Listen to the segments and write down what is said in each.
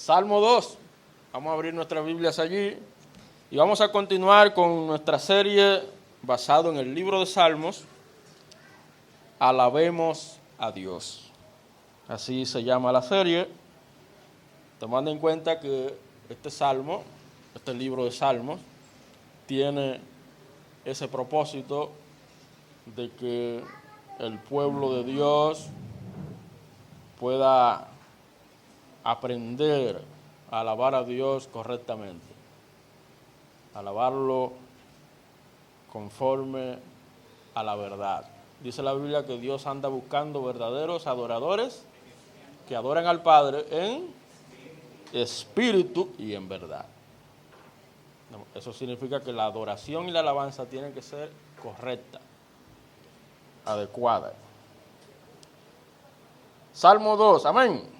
Salmo 2. Vamos a abrir nuestras Biblias allí y vamos a continuar con nuestra serie basado en el libro de Salmos. Alabemos a Dios. Así se llama la serie, tomando en cuenta que este libro de Salmos, tiene ese propósito de que el pueblo de Dios pueda aprender a alabar a Dios correctamente, alabarlo conforme a la verdad. Dice la Biblia que Dios anda buscando verdaderos adoradores que adoran al Padre en espíritu y en verdad. Eso significa que la adoración y la alabanza tienen que ser correcta, adecuada. Salmo 2, amén.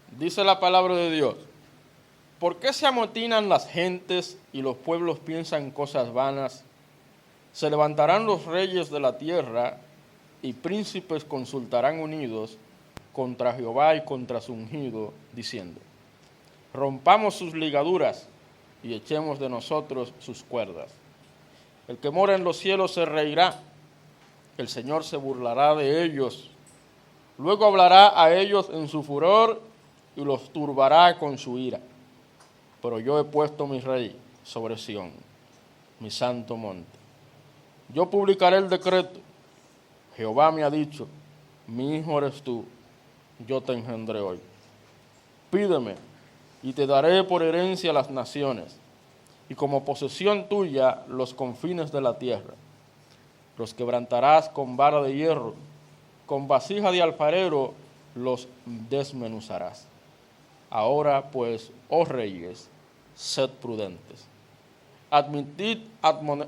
Dice la palabra de Dios: ¿por qué se amotinan las gentes y los pueblos piensan cosas vanas? Se levantarán los reyes de la tierra y príncipes consultarán unidos contra Jehová y contra su ungido, diciendo: rompamos sus ligaduras y echemos de nosotros sus cuerdas. El que mora en los cielos se reirá, el Señor se burlará de ellos. Luego hablará a ellos en su furor y los turbará con su ira. Pero yo he puesto mi rey sobre Sión, mi santo monte. Yo publicaré el decreto. Jehová me ha dicho: mi hijo eres tú, yo te engendré hoy. Pídeme y te daré por herencia las naciones, y como posesión tuya los confines de la tierra. Los quebrantarás con vara de hierro, con vasija de alfarero los desmenuzarás. Ahora pues, oh reyes, sed prudentes. Admitid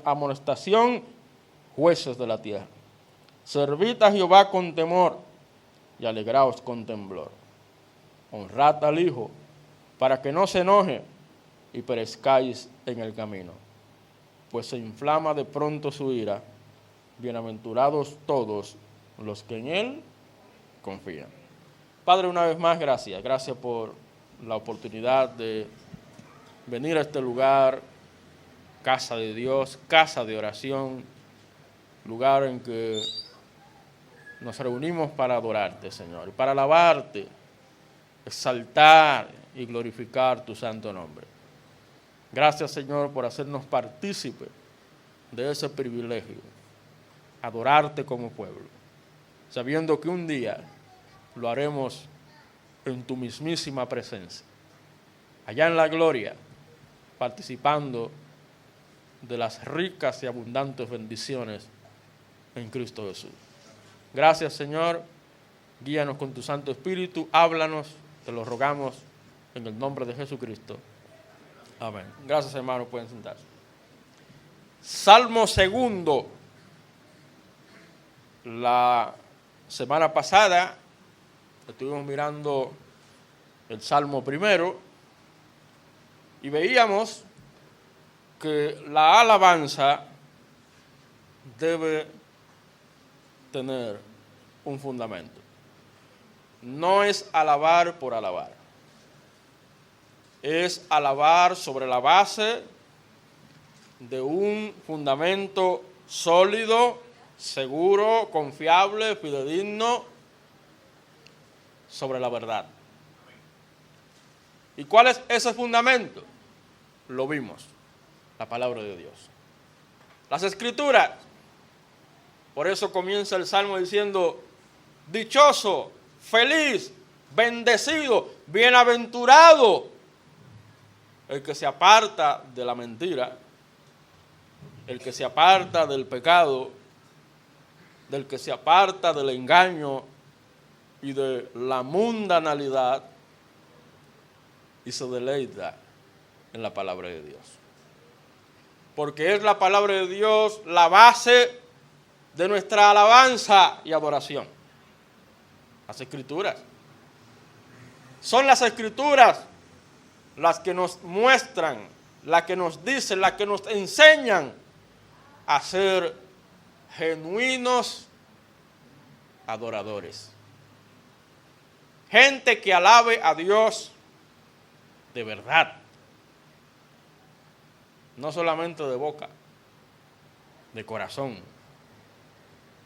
amonestación, jueces de la tierra. Servid a Jehová con temor y alegraos con temblor. Honrad al Hijo, para que no se enoje y perezcáis en el camino, pues se inflama de pronto su ira. Bienaventurados todos los que en Él confían. Padre, una vez más, gracias por la oportunidad de venir a este lugar, casa de Dios, casa de oración, lugar en que nos reunimos para adorarte, Señor, para alabarte, exaltar y glorificar tu santo nombre. Gracias, Señor, por hacernos partícipes de ese privilegio, adorarte como pueblo, sabiendo que un día lo haremos en tu mismísima presencia, allá en la gloria, participando de las ricas y abundantes bendiciones en Cristo Jesús. Gracias, Señor, guíanos con tu Santo Espíritu, háblanos, te lo rogamos en el nombre de Jesucristo. Amén. Gracias, hermanos, pueden sentarse. Salmo 2. La semana pasada estuvimos mirando el Salmo 1 y veíamos que la alabanza debe tener un fundamento. No es alabar por alabar. Es alabar sobre la base de un fundamento sólido, seguro, confiable, fidedigno, sobre la verdad. ¿Y cuál es ese fundamento? Lo vimos, la palabra de Dios. Las Escrituras. Por eso comienza el Salmo diciendo: dichoso, feliz, bendecido, bienaventurado el que se aparta de la mentira, el que se aparta del pecado, del que se aparta del engaño y de la mundanalidad y se deleita en la palabra de Dios. Porque es la palabra de Dios la base de nuestra alabanza y adoración. Las Escrituras. Son las Escrituras las que nos muestran, las que nos dicen, las que nos enseñan a ser genuinos adoradores. Gente que alabe a Dios de verdad, no solamente de boca, de corazón.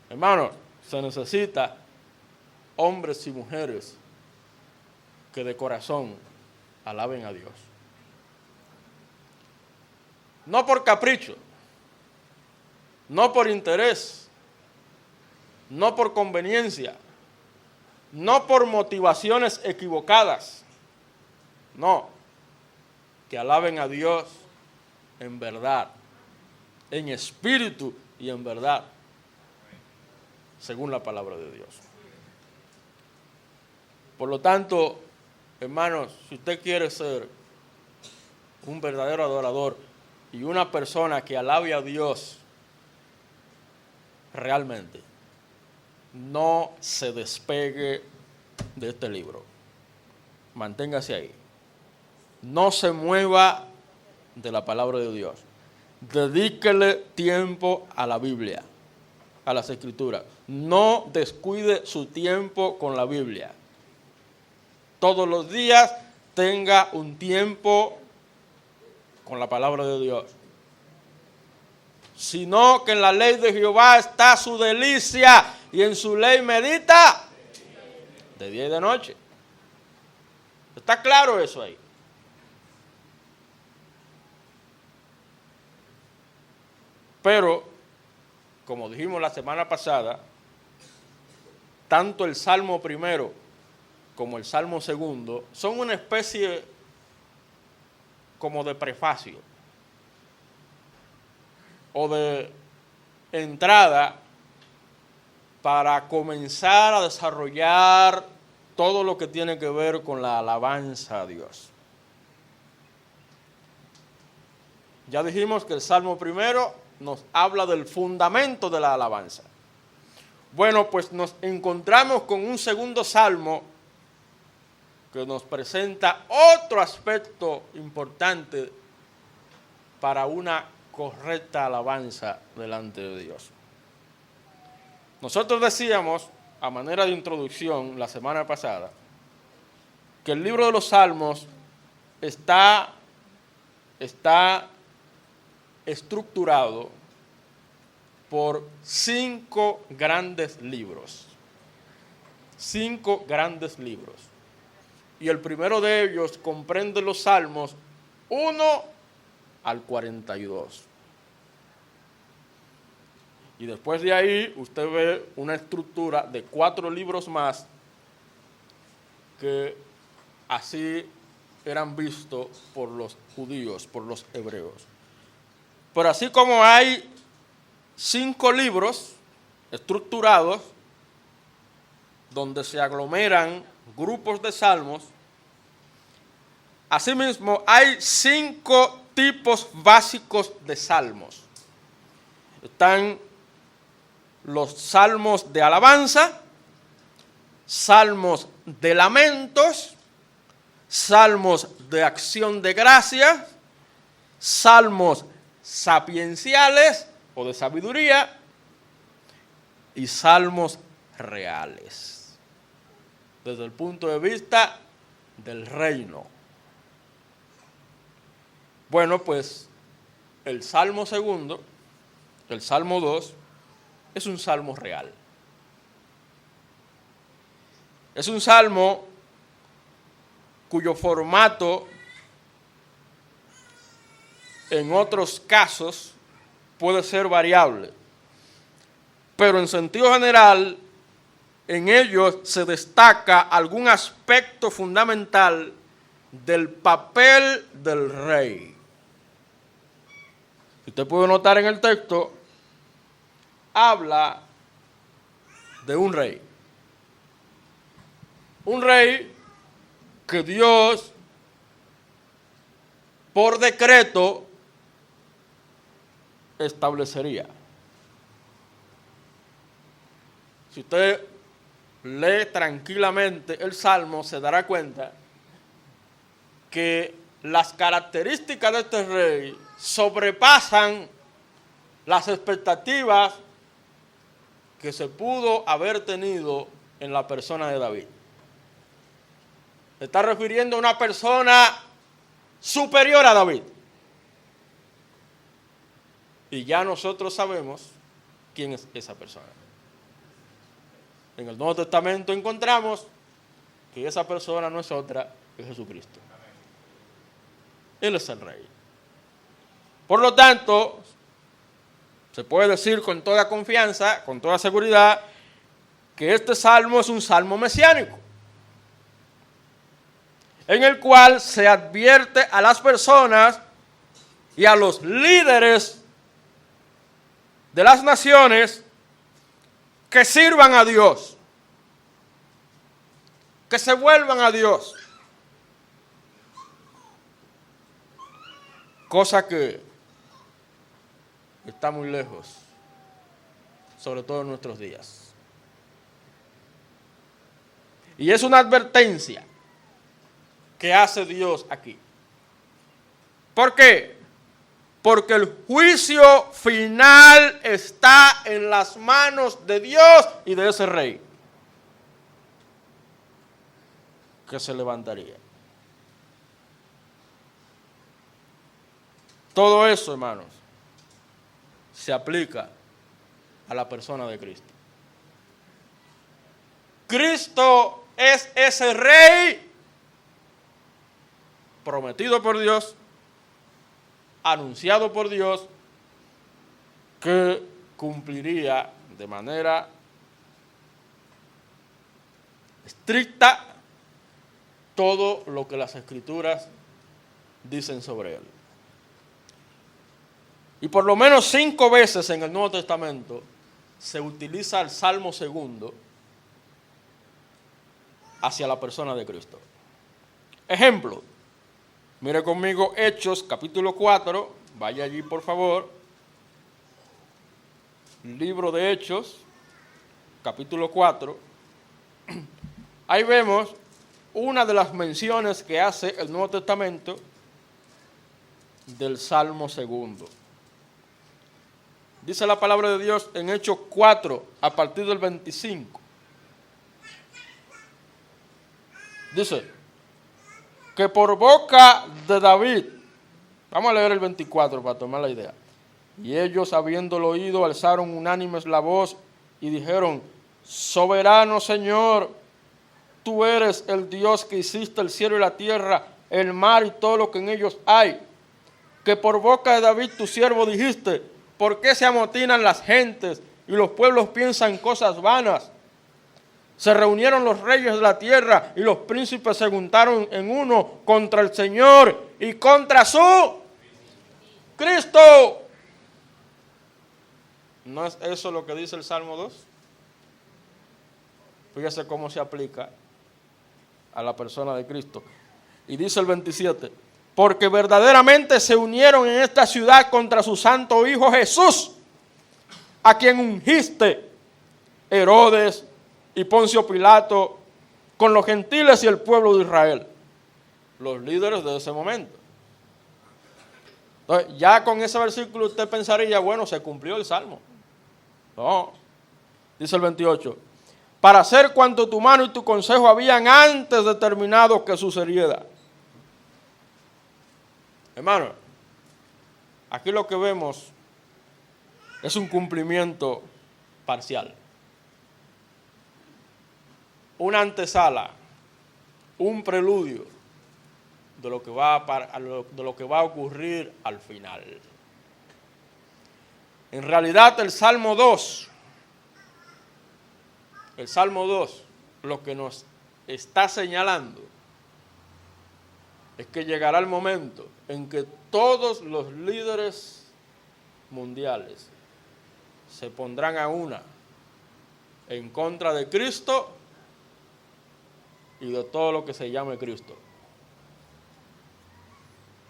Hermanos, se necesita hombres y mujeres que de corazón alaben a Dios. No por capricho, no por interés, no por conveniencia, no por motivaciones equivocadas. No, que alaben a Dios en verdad, en espíritu y en verdad, según la palabra de Dios. Por lo tanto, hermanos, si usted quiere ser un verdadero adorador y una persona que alabe a Dios realmente, no se despegue de este libro. Manténgase ahí. No se mueva de la palabra de Dios. Dedíquele tiempo a la Biblia, a las Escrituras. No descuide su tiempo con la Biblia. Todos los días tenga un tiempo con la palabra de Dios. Sino que en la ley de Jehová está su delicia y en su ley medita de día y de noche. ¿Está claro eso ahí? Pero, como dijimos la semana pasada, tanto el Salmo primero como el Salmo segundo son una especie como de prefacio o de entrada para comenzar a desarrollar todo lo que tiene que ver con la alabanza a Dios. Ya dijimos que el Salmo primero nos habla del fundamento de la alabanza. Bueno, pues nos encontramos con un segundo salmo que nos presenta otro aspecto importante para una correcta alabanza delante de Dios. Nosotros decíamos, a manera de introducción, la semana pasada, que el libro de los Salmos está estructurado por 5 grandes libros. 5 grandes libros. Y el primero de ellos comprende los Salmos 1 al 42. Y después de ahí usted ve una estructura de 4 libros más que así eran vistos por los judíos, por los hebreos. Pero así como hay 5 libros estructurados donde se aglomeran grupos de salmos, asimismo hay 5 tipos básicos de salmos. Están los salmos de alabanza, salmos de lamentos, salmos de acción de gracias, salmos sapienciales o de sabiduría y salmos reales, desde el punto de vista del reino. Bueno, pues el Salmo segundo, el Salmo 2, es un salmo real. Es un salmo cuyo formato en otros casos puede ser variable, pero en sentido general en ellos se destaca algún aspecto fundamental del papel del rey. Usted puede notar en el texto, habla de un rey. Un rey que Dios, por decreto, establecería. Si usted lee tranquilamente el Salmo, se dará cuenta que las características de este rey sobrepasan las expectativas que se pudo haber tenido en la persona de David. Se está refiriendo a una persona superior a David. Y ya nosotros sabemos quién es esa persona. En el Nuevo Testamento encontramos que esa persona no es otra que Jesucristo. Él es el Rey. Por lo tanto, se puede decir con toda confianza, con toda seguridad, que este salmo es un salmo mesiánico, en el cual se advierte a las personas y a los líderes de las naciones que sirvan a Dios, que se vuelvan a Dios. Cosa que está muy lejos, sobre todo en nuestros días. Y es una advertencia que hace Dios aquí. ¿Por qué? Porque el juicio final está en las manos de Dios y de ese rey que se levantaría. Todo eso, hermanos, se aplica a la persona de Cristo. Cristo es ese rey prometido por Dios, anunciado por Dios, que cumpliría de manera estricta todo lo que las Escrituras dicen sobre él. Y por lo menos 5 veces en el Nuevo Testamento se utiliza el Salmo 2 hacia la persona de Cristo. Ejemplo, mire conmigo Hechos capítulo 4, vaya allí por favor. Libro de Hechos, capítulo 4. Ahí vemos una de las menciones que hace el Nuevo Testamento del Salmo 2. Dice la palabra de Dios en Hechos 4, a partir del 25. Dice, que por boca de David, vamos a leer el 24 para tomar la idea. Y ellos, habiéndolo oído, alzaron unánimes la voz y dijeron, soberano Señor, tú eres el Dios que hiciste el cielo y la tierra, el mar y todo lo que en ellos hay. Que por boca de David tu siervo dijiste, ¿por qué se amotinan las gentes y los pueblos piensan cosas vanas? Se reunieron los reyes de la tierra y los príncipes se juntaron en uno contra el Señor y contra su Cristo. ¿No es eso lo que dice el Salmo 2? Fíjese cómo se aplica a la persona de Cristo. Y dice el 27, porque verdaderamente se unieron en esta ciudad contra su santo Hijo Jesús, a quien ungiste, Herodes y Poncio Pilato, con los gentiles y el pueblo de Israel, los líderes de ese momento. Entonces, ya con ese versículo usted pensaría, bueno, se cumplió el Salmo. No, dice el 28, para hacer cuanto tu mano y tu consejo habían antes determinado que sucediera. Hermano, aquí lo que vemos es un cumplimiento parcial. Una antesala, un preludio de lo que va a ocurrir al final. En realidad el Salmo 2, lo que nos está señalando es que llegará el momento en que todos los líderes mundiales se pondrán a una en contra de Cristo y de todo lo que se llame Cristo.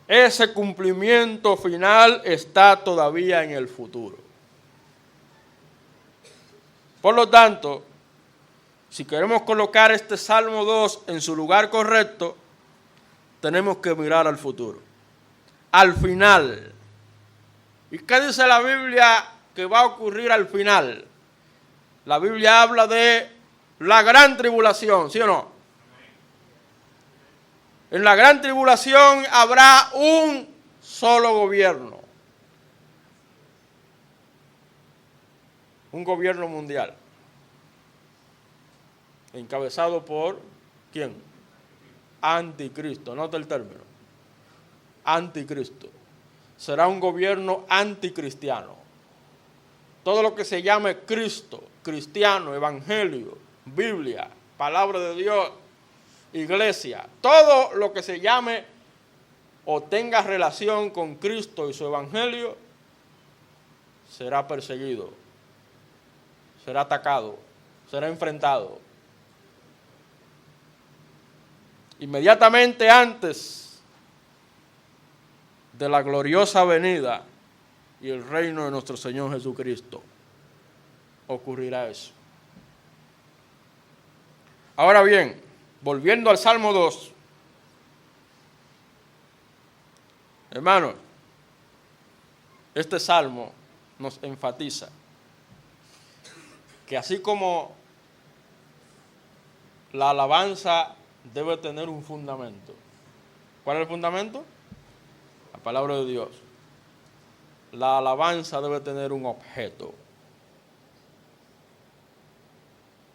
Ese cumplimiento final está todavía en el futuro. Por lo tanto, si queremos colocar este Salmo 2 en su lugar correcto, tenemos que mirar al futuro, al final. ¿Y qué dice la Biblia que va a ocurrir al final? La Biblia habla de la gran tribulación, ¿sí o no? En la gran tribulación habrá un solo gobierno. Un gobierno mundial. Encabezado por ¿quién? Anticristo. Nota el término. Anticristo. Será un gobierno anticristiano. Todo lo que se llame Cristo, cristiano, evangelio, Biblia, palabra de Dios, iglesia, todo lo que se llame o tenga relación con Cristo y su evangelio, será perseguido, será atacado, será enfrentado. Inmediatamente antes de la gloriosa venida y el reino de nuestro Señor Jesucristo, ocurrirá eso. Ahora bien, volviendo al Salmo 2, hermanos, este salmo nos enfatiza que así como la alabanza debe tener un fundamento. ¿Cuál es el fundamento? La palabra de Dios. La alabanza debe tener un objeto.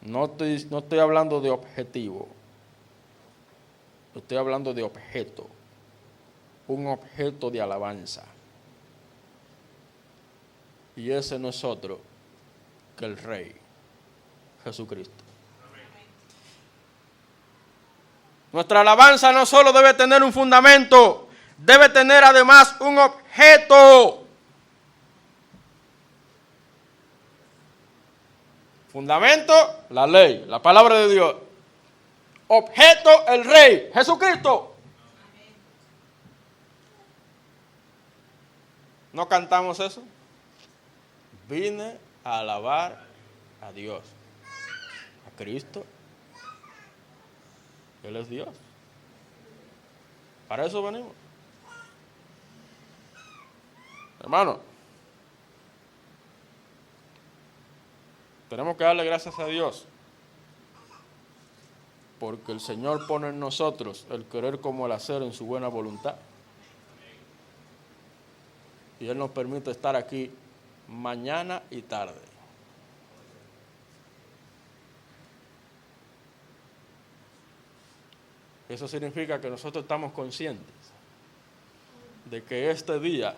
No estoy hablando de objetivo. Estoy hablando de objeto. Un objeto de alabanza. Y ese no es otro que el Rey, Jesucristo. Nuestra alabanza no solo debe tener un fundamento, debe tener además un objeto. Fundamento, la ley, la palabra de Dios. Objeto, el Rey, Jesucristo. ¿No cantamos eso? Vine a alabar a Dios, a Cristo. Él es Dios. Para eso venimos. Hermano, tenemos que darle gracias a Dios porque el Señor pone en nosotros el querer como el hacer en su buena voluntad. Y Él nos permite estar aquí mañana y tarde. Eso significa que nosotros estamos conscientes de que este día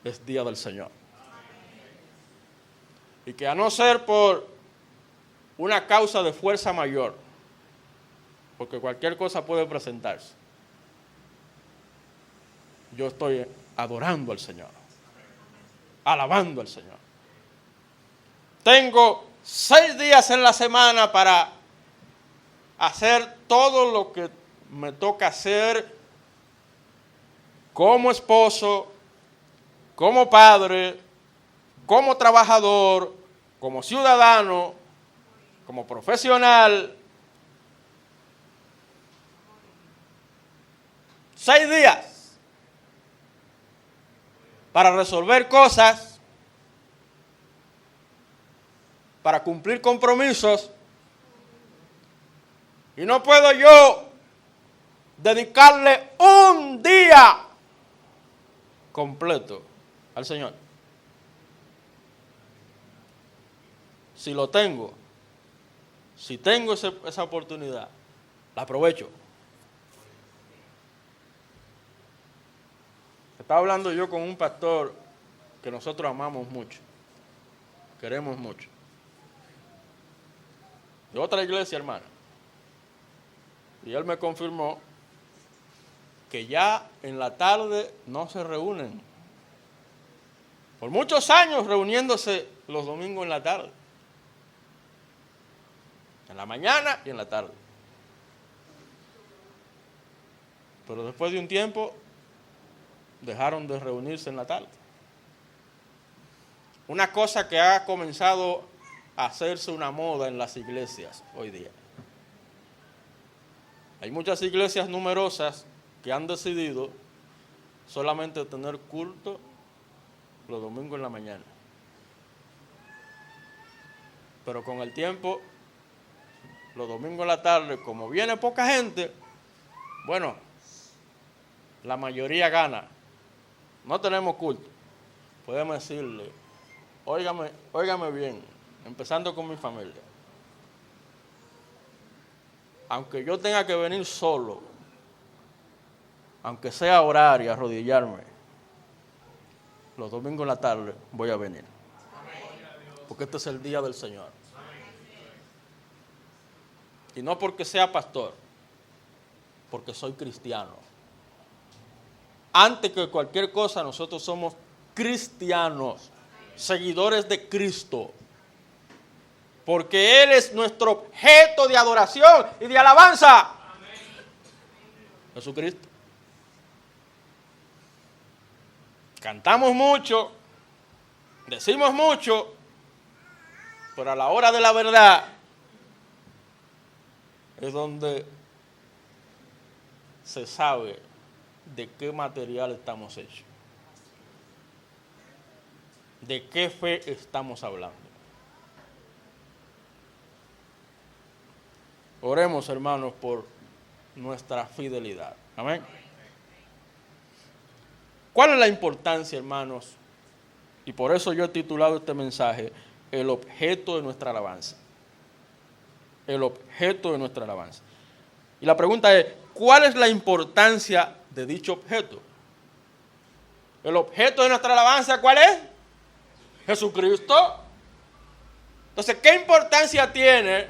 es día del Señor. Y que a no ser por una causa de fuerza mayor, porque cualquier cosa puede presentarse, yo estoy adorando al Señor, alabando al Señor. Tengo 6 días en la semana para hacer todo lo que me toca hacer como esposo, como padre, como trabajador, como ciudadano, como profesional. 6 días para resolver cosas, para cumplir compromisos. Y no puedo yo dedicarle un día completo al Señor. Si lo tengo, si tengo esa oportunidad, la aprovecho. Estaba hablando yo con un pastor que nosotros amamos mucho, queremos mucho, de otra iglesia, hermana. Y él me confirmó que ya en la tarde no se reúnen. Por muchos años reuniéndose los domingos en la tarde. En la mañana y en la tarde. Pero después de un tiempo dejaron de reunirse en la tarde. Una cosa que ha comenzado a hacerse una moda en las iglesias hoy día. Hay muchas iglesias numerosas que han decidido solamente tener culto los domingos en la mañana. Pero con el tiempo, los domingos en la tarde, como viene poca gente, Bueno, la mayoría gana. No tenemos culto. Podemos decirle, óigame bien, empezando con mi familia. Aunque yo tenga que venir solo, aunque sea a orar y arrodillarme, los domingos en la tarde voy a venir. Porque este es el día del Señor. Y no porque sea pastor, porque soy cristiano. Antes que cualquier cosa, nosotros somos cristianos, seguidores de Cristo. Porque Él es nuestro objeto de adoración y de alabanza. Jesucristo. Cantamos mucho, decimos mucho, pero a la hora de la verdad es donde se sabe de qué material estamos hechos, de qué fe estamos hablando. Oremos, hermanos, por nuestra fidelidad. Amén. ¿Cuál es la importancia, hermanos? Y por eso yo he titulado este mensaje, el objeto de nuestra alabanza. El objeto de nuestra alabanza. Y la pregunta es, ¿cuál es la importancia de dicho objeto? El objeto de nuestra alabanza, ¿cuál es? Jesucristo. Entonces, ¿qué importancia tiene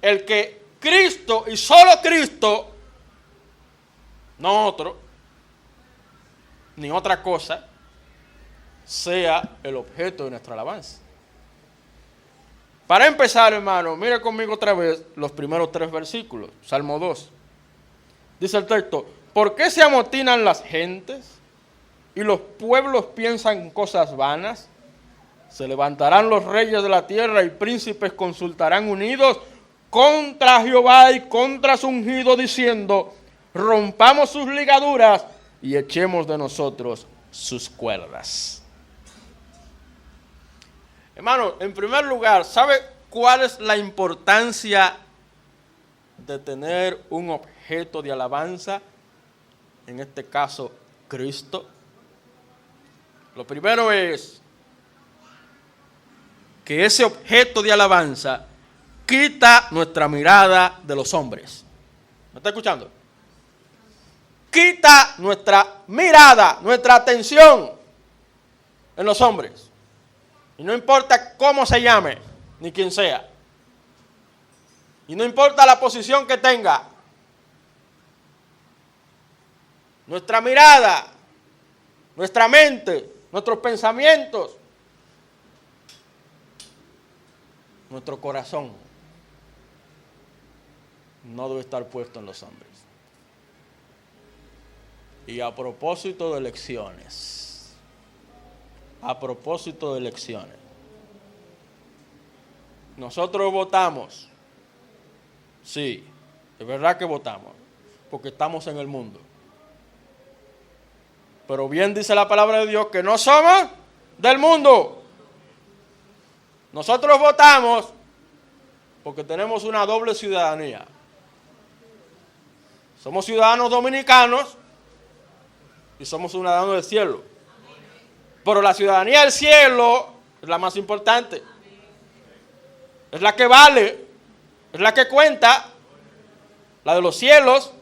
el que Cristo y solo Cristo, no otro, ni otra cosa, sea el objeto de nuestra alabanza? Para empezar, hermano, mire conmigo otra vez los primeros 3 versículos. Salmo 2. Dice el texto, ¿por qué se amotinan las gentes y los pueblos piensan cosas vanas? Se levantarán los reyes de la tierra y príncipes consultarán unidos contra Jehová y contra su ungido, diciendo, rompamos sus ligaduras y echemos de nosotros sus cuerdas. Hermano, en primer lugar, ¿sabe cuál es la importancia de tener un objeto de alabanza? En este caso, Cristo. Lo primero es que ese objeto de alabanza quita nuestra mirada de los hombres. ¿Me está escuchando? Quita nuestra mirada, nuestra atención en los hombres. Y no importa cómo se llame, ni quién sea. Y no importa la posición que tenga. Nuestra mirada, nuestra mente, nuestros pensamientos, nuestro corazón no debe estar puesto en los hombres. Y a propósito de elecciones, nosotros votamos, sí, es verdad que votamos, porque estamos en el mundo. Pero bien dice la palabra de Dios que no somos del mundo. Nosotros votamos porque tenemos una doble ciudadanía. Somos ciudadanos dominicanos y somos ciudadanos del cielo. Pero la ciudadanía del cielo es la más importante. Es la que vale, es la que cuenta, la de los cielos.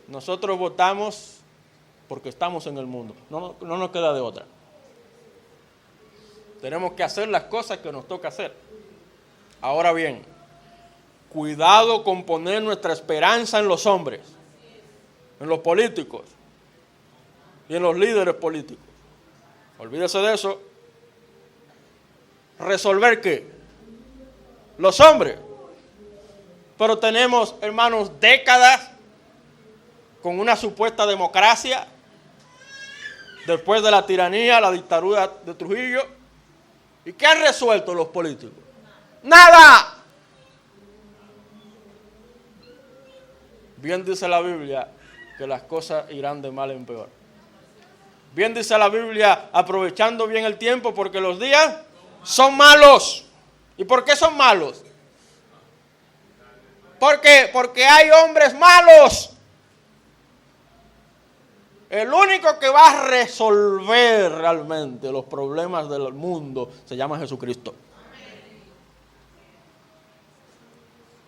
Nosotros votamos porque estamos en el mundo. No nos queda de otra. Tenemos que hacer las cosas que nos toca hacer. Ahora bien, cuidado con poner nuestra esperanza en los hombres, en los políticos y en los líderes políticos. Olvídese de eso. ¿Resolver qué? Los hombres. Pero tenemos, hermanos, décadas con una supuesta democracia después de la tiranía, la dictadura de Trujillo. ¿Y qué han resuelto los políticos? ¡Nada! Bien dice la Biblia que las cosas irán de mal en peor. Bien dice la Biblia, aprovechando bien el tiempo porque los días son malos. ¿Y por qué son malos? ¿Por qué? Porque hay hombres malos. El único que va a resolver realmente los problemas del mundo se llama Jesucristo.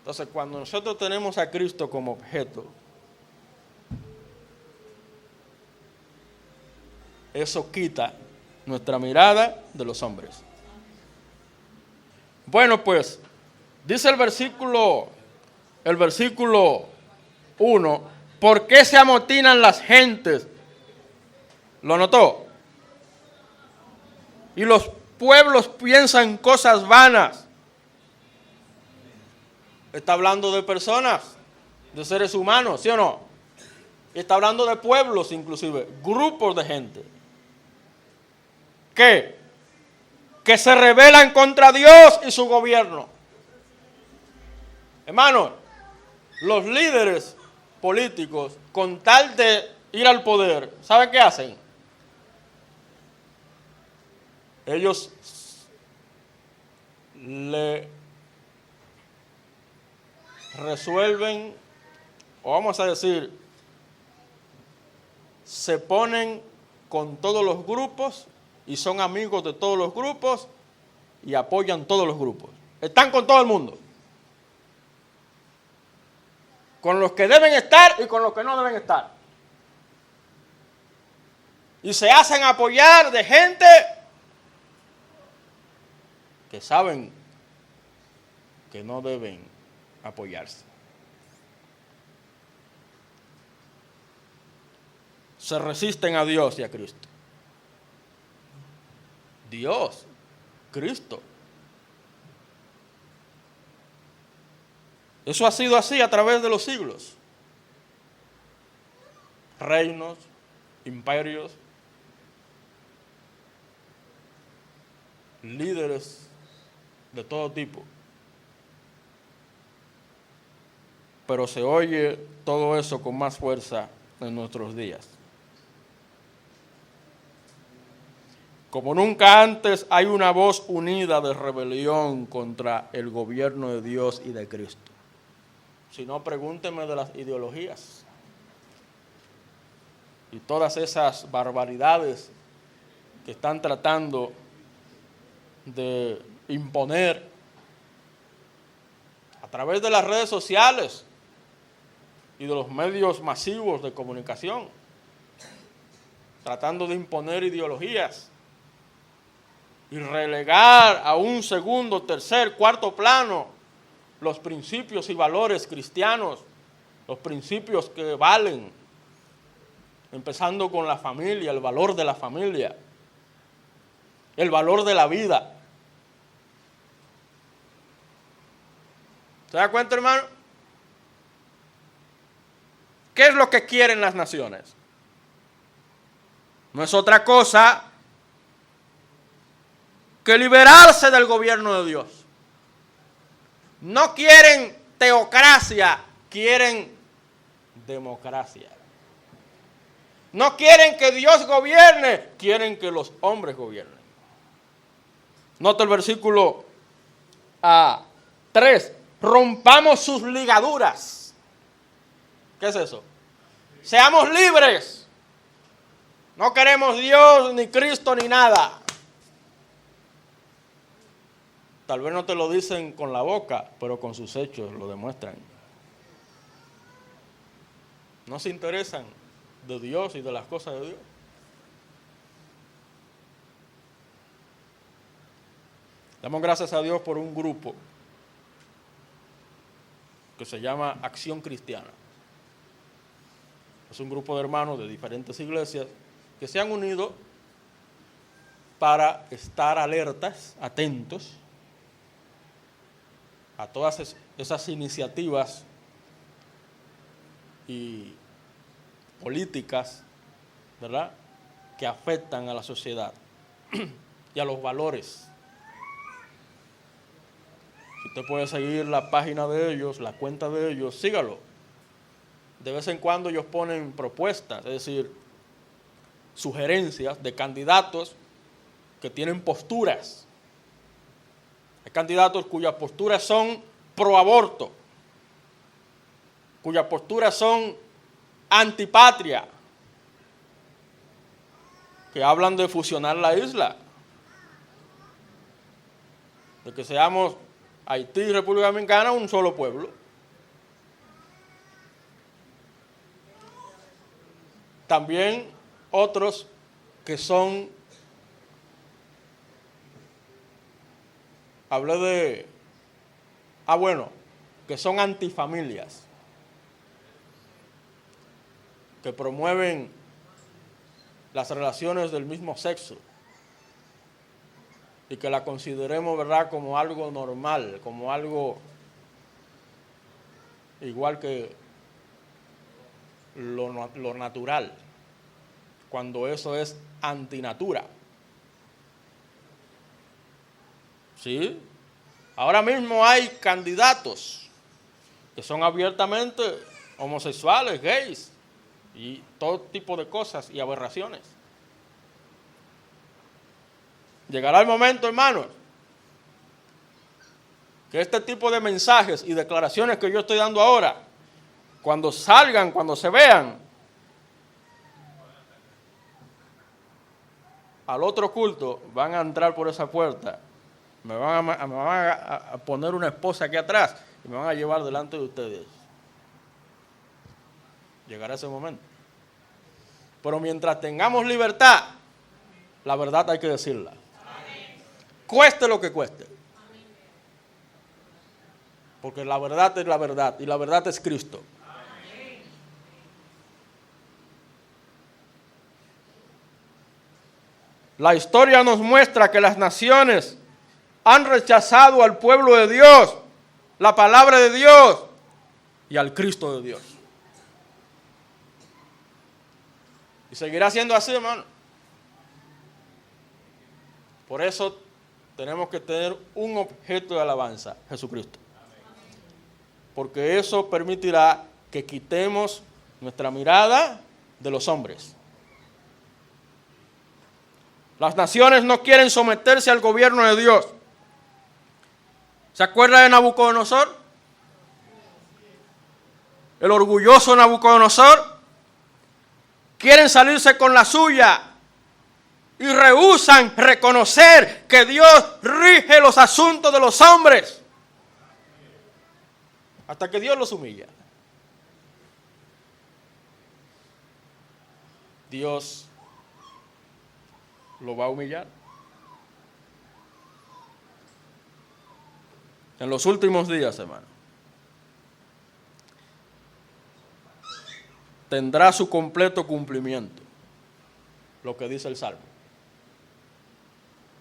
Entonces, cuando nosotros tenemos a Cristo como objeto, eso quita nuestra mirada de los hombres. Bueno, pues, dice el versículo 1, ¿por qué se amotinan las gentes? ¿Lo notó? Y los pueblos piensan cosas vanas. Está hablando de personas, de seres humanos, ¿sí o no? Está hablando de pueblos inclusive, grupos de gente. ¿Qué? Que se rebelan contra Dios y su gobierno. Hermano, los líderes políticos, con tal de ir al poder, ¿saben qué hacen? Ellos le resuelven, o vamos a decir, se ponen con todos los grupos y son amigos de todos los grupos y apoyan todos los grupos. Están con todo el mundo. Con los que deben estar y con los que no deben estar. Y se hacen apoyar de gente que saben que no deben apoyarse. Se resisten a Dios y a Cristo. Dios, Cristo. Eso ha sido así a través de los siglos. Reinos, imperios, líderes de todo tipo. Pero se oye todo eso con más fuerza en nuestros días. Como nunca antes hay una voz unida de rebelión contra el gobierno de Dios y de Cristo. Si no, pregúnteme de las ideologías y todas esas barbaridades que están tratando de imponer a través de las redes sociales y de los medios masivos de comunicación, tratando de imponer ideologías y relegar a un segundo, tercer, cuarto plano los principios y valores cristianos, los principios que valen, empezando con la familia, el valor de la familia, el valor de la vida. ¿Se da cuenta, hermano? ¿Qué es lo que quieren las naciones? No es otra cosa que liberarse del gobierno de Dios. No quieren teocracia, quieren democracia. No quieren que Dios gobierne, quieren que los hombres gobiernen. Nota el versículo 3. Rompamos sus ligaduras. ¿Qué es eso? Seamos libres. No queremos Dios, ni Cristo, ni nada. Tal vez no te lo dicen con la boca, pero con sus hechos lo demuestran. No se interesan de Dios y de las cosas de Dios. Damos gracias a Dios por un grupo que se llama Acción Cristiana. Es un grupo de hermanos de diferentes iglesias que se han unido para estar alertas, atentos a todas esas iniciativas y políticas, ¿verdad?, que afectan a la sociedad y a los valores. Si usted puede seguir la página de ellos, la cuenta de ellos, sígalo. De vez en cuando ellos ponen propuestas, es decir, sugerencias de candidatos que tienen posturas. Hay candidatos cuyas posturas son pro aborto. cuyas posturas son antipatria, que hablan de fusionar la isla, de que seamos Haití y República Dominicana un solo pueblo. También otros que son, que son antifamilias, que promueven las relaciones del mismo sexo y que la consideremos, ¿verdad?, como algo normal, como algo igual que lo natural, cuando eso es antinatura. ¿Sí? Ahora mismo hay candidatos que son abiertamente homosexuales, gays y todo tipo de cosas y aberraciones. Llegará el momento, hermanos, que este tipo de mensajes y declaraciones que yo estoy dando ahora, cuando salgan, cuando se vean al otro culto, van a entrar por esa puerta, me van a poner una esposa aquí atrás y me van a llevar delante de ustedes. Llegará ese momento. Pero mientras tengamos libertad, la verdad hay que decirla. Cueste lo que cueste. Porque la verdad es la verdad y la verdad es Cristo. La historia nos muestra que las naciones han rechazado al pueblo de Dios, la palabra de Dios y al Cristo de Dios. Y seguirá siendo así, hermano. Por eso tenemos que tener un objeto de alabanza, Jesucristo. Porque eso permitirá que quitemos nuestra mirada de los hombres. Las naciones no quieren someterse al gobierno de Dios. ¿Se acuerda de Nabucodonosor? El orgulloso Nabucodonosor. Quieren salirse con la suya y rehúsan reconocer que Dios rige los asuntos de los hombres hasta que Dios los humilla. Dios lo va a humillar. En los últimos días, hermano, tendrá su completo cumplimiento lo que dice el Salmo.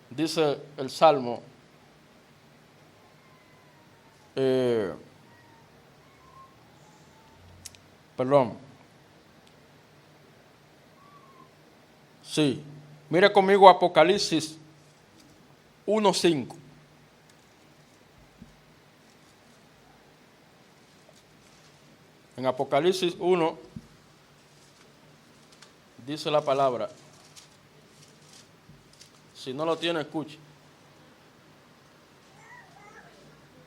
Dice el Salmo, mire conmigo Apocalipsis 1:5. En Apocalipsis 1 dice la palabra. Si no lo tiene, escuche.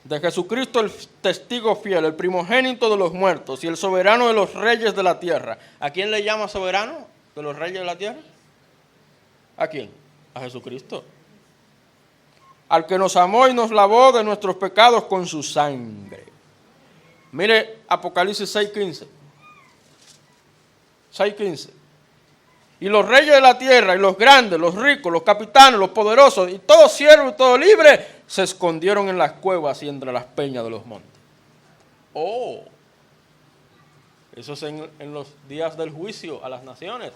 De Jesucristo el testigo fiel, el primogénito de los muertos y el soberano de los reyes de la tierra. ¿A quién le llama soberano de los reyes de la tierra? ¿A quién? A Jesucristo. Al que nos amó y nos lavó de nuestros pecados con su sangre. Mire Apocalipsis 6:15. 6:15. Y los reyes de la tierra, y los grandes, los ricos, los capitanes, los poderosos, y todo siervo y todo libre, se escondieron en las cuevas y entre las peñas de los montes. Oh, eso es en los días del juicio a las naciones,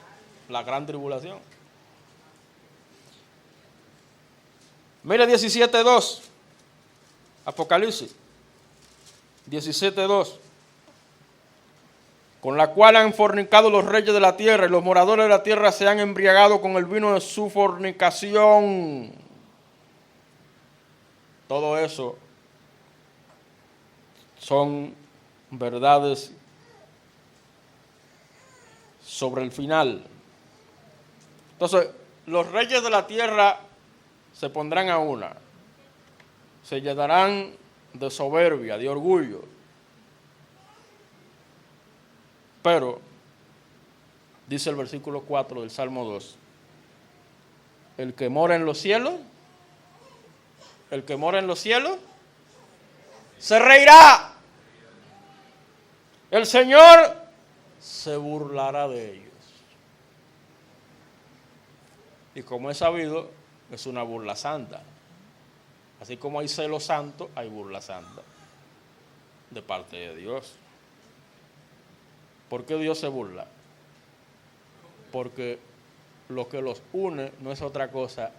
la gran tribulación. Mire 17:2, Apocalipsis 17:2. Con la cual han fornicado los reyes de la tierra, y los moradores de la tierra se han embriagado con el vino de su fornicación. Todo eso son verdades sobre el final. Entonces, los reyes de la tierra se pondrán a una, se llenarán de soberbia, de orgullo, Pero, dice el versículo 4 del Salmo 2, el que mora en los cielos, se reirá. El Señor se burlará de ellos. Y como es sabido, es una burla santa. Así como hay celo santo, hay burla santa de parte de Dios. ¿Por qué Dios se burla? Porque lo que los une no es otra cosa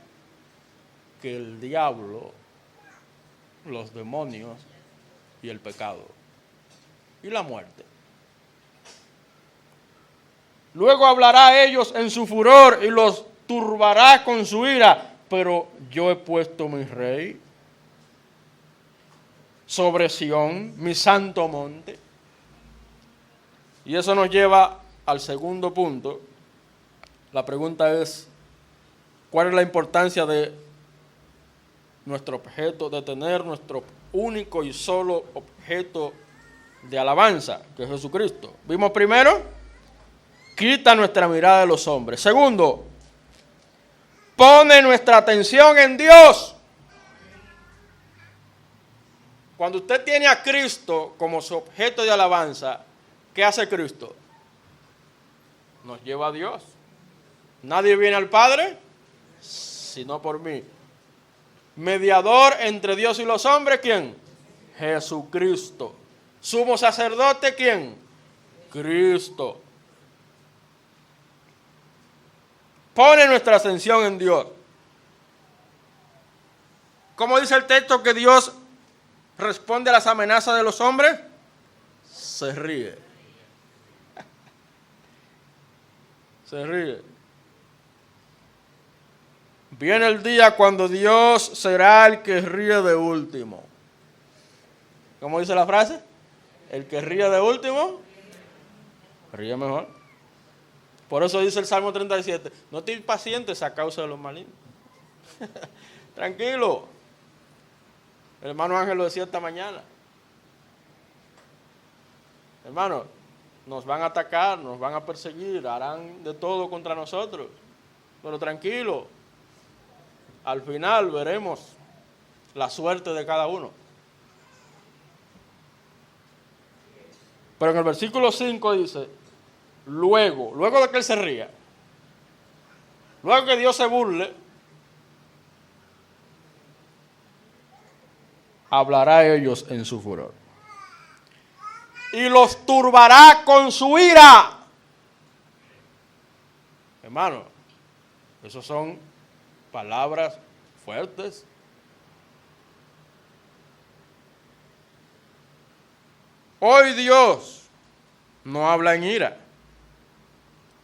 que el diablo, los demonios y el pecado y la muerte. Luego hablará a ellos en su furor y los turbará con su ira, pero yo he puesto mi rey sobre Sión, mi santo monte. Y eso nos lleva al segundo punto. La pregunta es, ¿cuál es la importancia de nuestro objeto, de tener nuestro único y solo objeto de alabanza, que es Jesucristo? Vimos primero, quita nuestra mirada de los hombres. Segundo, pone nuestra atención en Dios. Cuando usted tiene a Cristo como su objeto de alabanza, ¿qué hace Cristo? Nos lleva a Dios. Nadie viene al Padre sino por mí. Mediador entre Dios y los hombres, ¿quién? Jesucristo. Sumo sacerdote, ¿quién? Cristo. Pone nuestra atención en Dios. ¿Cómo dice el texto que Dios responde a las amenazas de los hombres? Se ríe. Se ríe. Viene el día cuando Dios será el que ríe de último. ¿Cómo dice la frase? El que ríe de último, ríe mejor. Por eso dice el Salmo 37, no te impacientes a causa de los malignos. Tranquilo. El hermano Ángel lo decía esta mañana. Hermano, nos van a atacar, nos van a perseguir, harán de todo contra nosotros. Pero tranquilo. Al final veremos la suerte de cada uno. Pero en el versículo 5 dice, luego de que él se ría, luego que Dios se burle, hablará a ellos en su furor y los turbará con su ira. Hermano, esos son palabras fuertes. Hoy Dios no habla en ira.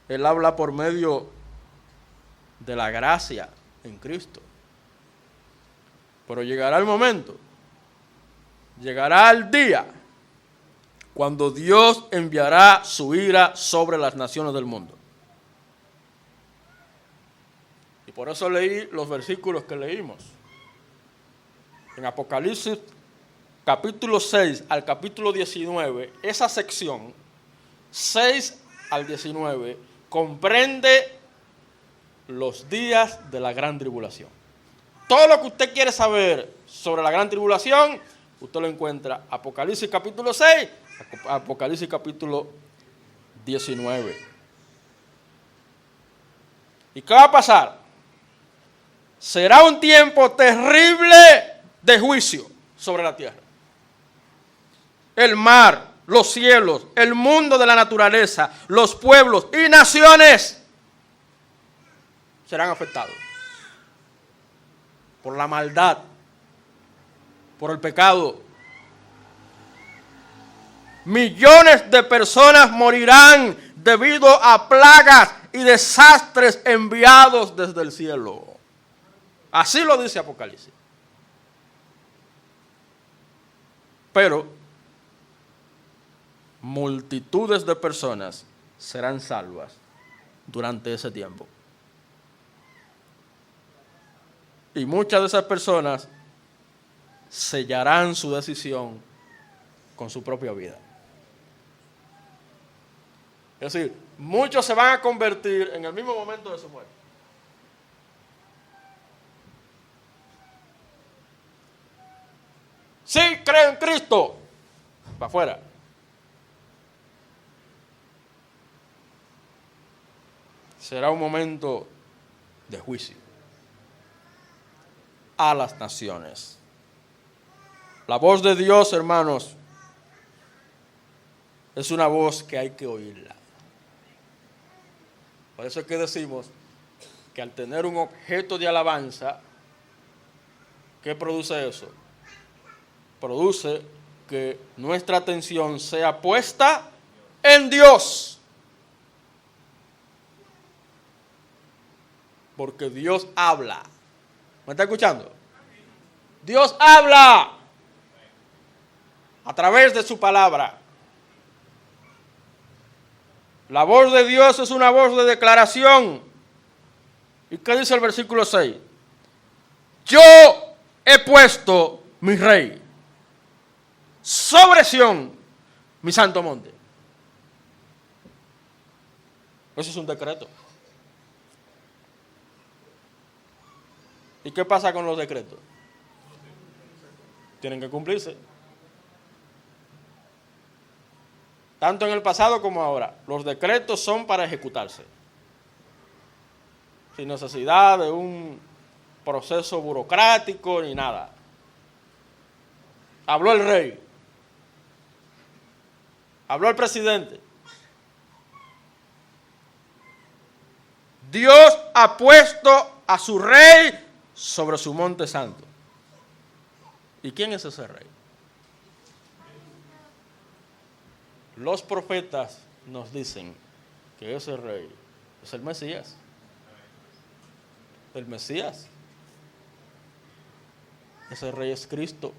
Él habla por medio de la gracia en Cristo. Pero llegará el momento, llegará el día cuando Dios enviará su ira sobre las naciones del mundo. Y por eso leí los versículos que leímos. En Apocalipsis capítulo 6 al capítulo 19, esa sección, 6 al 19, comprende los días de la gran tribulación. Todo lo que usted quiere saber sobre la gran tribulación, usted lo encuentra Apocalipsis capítulo 6, Apocalipsis capítulo 19. ¿Y qué va a pasar? Será un tiempo terrible de juicio sobre la tierra. El mar, los cielos, el mundo de la naturaleza, los pueblos y naciones serán afectados por la maldad, por el pecado. Millones de personas morirán debido a plagas y desastres enviados desde el cielo. Así lo dice Apocalipsis. Pero multitudes de personas serán salvas durante ese tiempo. Y muchas de esas personas sellarán su decisión con su propia vida. Es decir, muchos se van a convertir en el mismo momento de su muerte. Sí, creo en Cristo. Para afuera. Será un momento de juicio a las naciones. La voz de Dios, hermanos, es una voz que hay que oírla. Por eso es que decimos que al tener un objeto de alabanza, ¿qué produce eso? Produce que nuestra atención sea puesta en Dios. Porque Dios habla. ¿Me está escuchando? Dios habla a través de su palabra. La voz de Dios es una voz de declaración. ¿Y qué dice el versículo 6? Yo he puesto mi rey sobre Sión, mi santo monte. Eso es un decreto. ¿Y qué pasa con los decretos? Tienen que cumplirse. Tanto en el pasado como ahora. Los decretos son para ejecutarse. Sin necesidad de un proceso burocrático ni nada. Habló el rey. Habló el presidente. Dios ha puesto a su rey sobre su monte santo. ¿Y quién es ese rey? Los profetas nos dicen que ese rey es el Mesías. El Mesías. Ese rey es Cristo.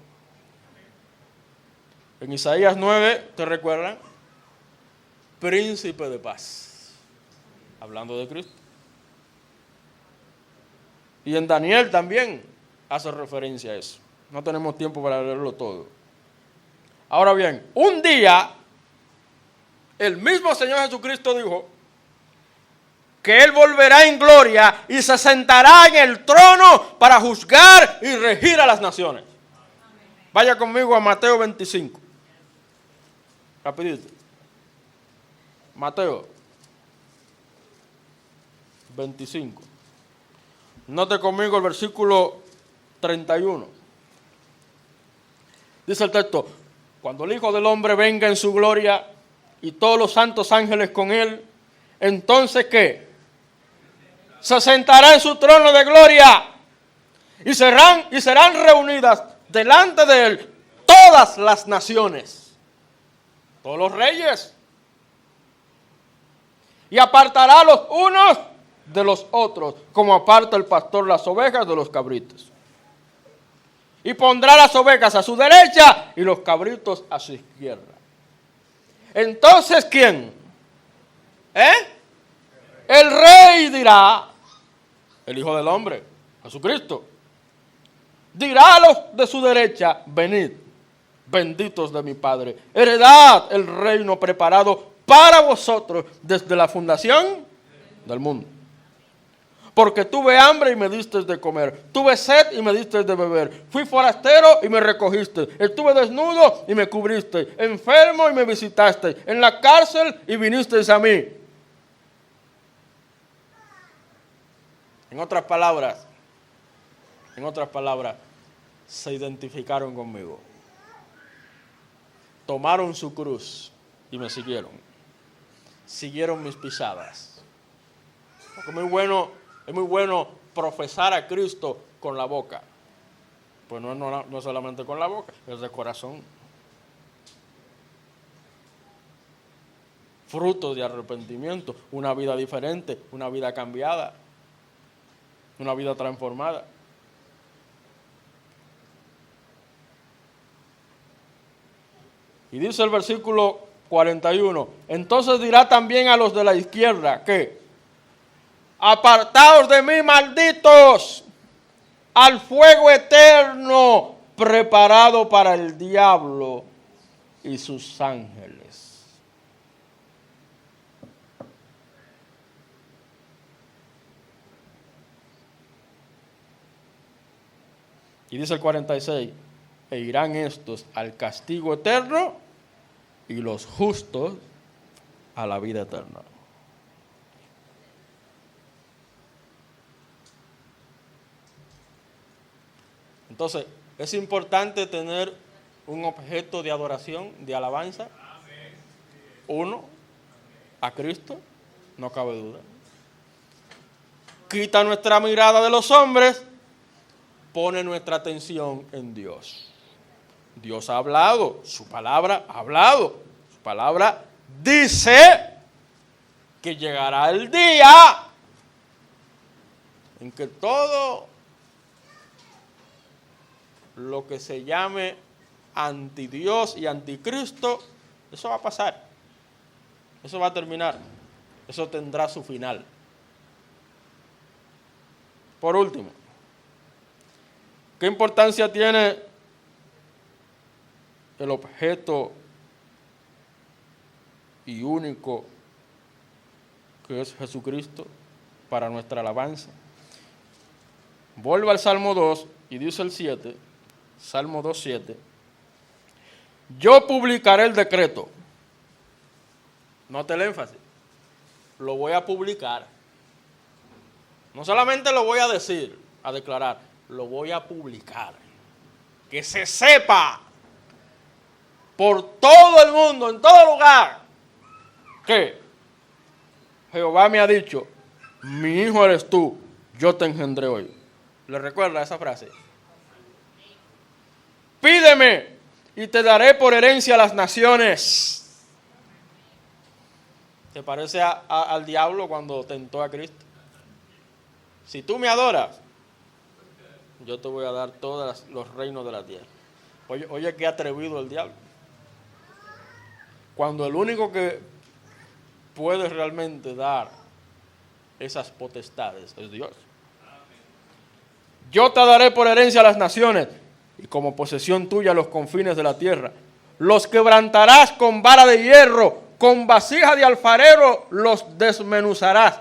En Isaías 9, ¿te recuerdan? Príncipe de paz. Hablando de Cristo. Y en Daniel también hace referencia a eso. No tenemos tiempo para leerlo todo. Ahora bien, un día, el mismo Señor Jesucristo dijo que Él volverá en gloria y se sentará en el trono para juzgar y regir a las naciones. Vaya conmigo a Mateo 25. Rapidito. Mateo 25. Note conmigo el versículo 31. Dice el texto: cuando el Hijo del Hombre venga en su gloria y todos los santos ángeles con Él, entonces ¿qué? Se sentará en su trono de gloria y serán reunidas delante de Él todas las naciones, todos los reyes, y apartará a los unos de los otros, como aparta el pastor las ovejas de los cabritos. Y pondrá las ovejas a su derecha y los cabritos a su izquierda. Entonces, ¿quién? El rey dirá, el Hijo del Hombre, Jesucristo, dirá a los de su derecha: venid, benditos de mi Padre, heredad el reino preparado para vosotros desde la fundación del mundo. Porque tuve hambre y me diste de comer, tuve sed y me diste de beber, fui forastero y me recogiste, estuve desnudo y me cubriste, enfermo y me visitaste, en la cárcel y vinisteis a mí. En otras palabras, se identificaron conmigo. Tomaron su cruz y me siguieron. Siguieron mis pisadas. Porque es muy bueno profesar a Cristo con la boca. Pues no solamente con la boca, es de corazón. Fruto de arrepentimiento, una vida diferente, una vida cambiada, una vida transformada. Y dice el versículo 41, entonces dirá también a los de la izquierda que: apartaos de mí, malditos, al fuego eterno preparado para el diablo y sus ángeles. Y dice el 46, e irán estos al castigo eterno y los justos a la vida eterna. Entonces, es importante tener un objeto de adoración, de alabanza. Uno, a Cristo, no cabe duda. Quita nuestra mirada de los hombres, pone nuestra atención en Dios. Dios ha hablado, su palabra ha hablado, su palabra dice que llegará el día en que todo lo que se llame antidios y anticristo, eso va a pasar, eso va a terminar, eso tendrá su final. Por último, ¿qué importancia tiene el objeto y único que es Jesucristo para nuestra alabanza? Vuelve al Salmo 2 y dice el 7, Salmo 2, 7. Yo publicaré el decreto. Note el énfasis. Lo voy a publicar. No solamente lo voy a decir, a declarar, lo voy a publicar. Que se sepa por todo el mundo, en todo lugar, que Jehová me ha dicho, mi hijo eres tú, yo te engendré hoy. ¿Le recuerda esa frase? Pídeme y te daré por herencia a las naciones. ¿Te parece al diablo cuando tentó a Cristo? Si tú me adoras, yo te voy a dar todos los reinos de la tierra. Oye, qué atrevido el diablo. Cuando el único que puede realmente dar esas potestades es Dios. Yo te daré por herencia a las naciones y como posesión tuya los confines de la tierra. Los quebrantarás con vara de hierro, con vasija de alfarero los desmenuzarás.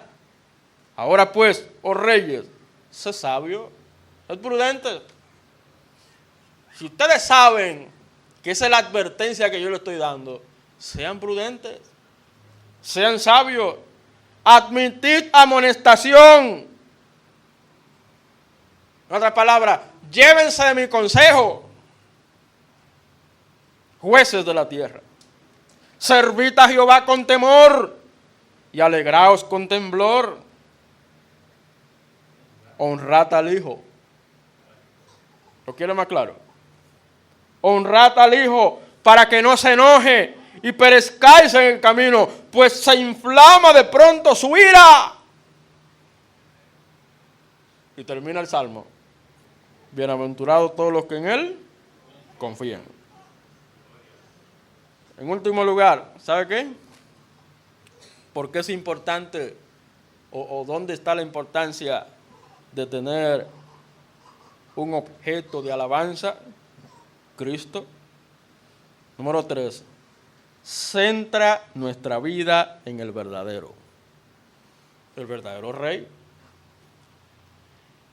Ahora pues, oh reyes, sé sabio, es prudente. Si ustedes saben que esa es la advertencia que yo le estoy dando, sean prudentes, sean sabios, admitid amonestación. En otras palabras, llévense de mi consejo, jueces de la tierra. Servid a Jehová con temor y alegraos con temblor. Honrad al Hijo. ¿Lo quiere más claro? Honrad al Hijo para que no se enoje y perezcáis en el camino, pues se inflama de pronto su ira. Y termina el Salmo. Bienaventurados todos los que en Él confían. En último lugar, ¿sabe qué? ¿Por qué es importante o dónde está la importancia de tener un objeto de alabanza? Cristo. Número 3. Centra nuestra vida en el verdadero rey.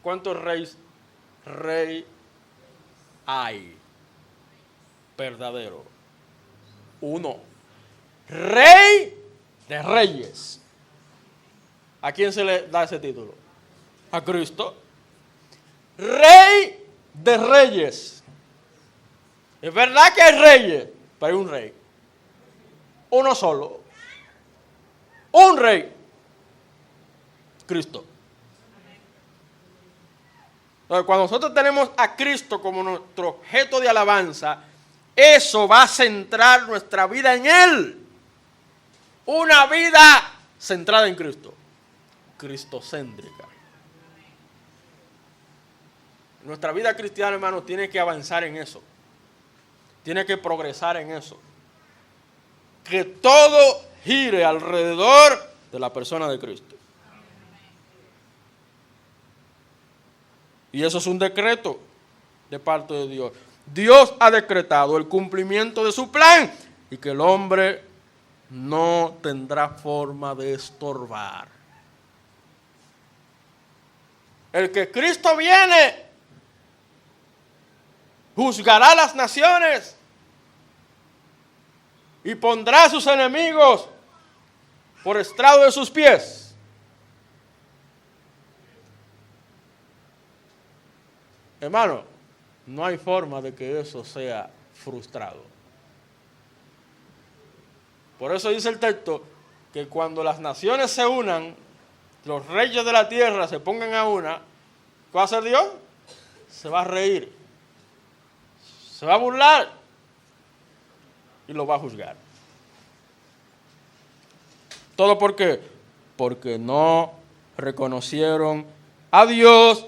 ¿Cuántos rey hay verdadero? Uno. Rey de reyes. ¿A quién se le da ese título? A Cristo. Rey de reyes. Es verdad que hay reyes, pero hay un rey. Uno solo. Un rey. Cristo. Entonces, cuando nosotros tenemos a Cristo como nuestro objeto de alabanza, eso va a centrar nuestra vida en Él. Una vida centrada en Cristo. Cristocéntrica. Nuestra vida cristiana, hermano, tiene que avanzar en eso. Tiene que progresar en eso. Que todo gire alrededor de la persona de Cristo. Y eso es un decreto de parte de Dios. Dios ha decretado el cumplimiento de su plan y que el hombre no tendrá forma de estorbar. El que Cristo viene juzgará las naciones y pondrá a sus enemigos por estrado de sus pies. Hermano, no hay forma de que eso sea frustrado. Por eso dice el texto que cuando las naciones se unan, los reyes de la tierra se pongan a una, ¿qué va a hacer Dios? Se va a reír, se va a burlar y lo va a juzgar. ¿Todo por qué? Porque no reconocieron a Dios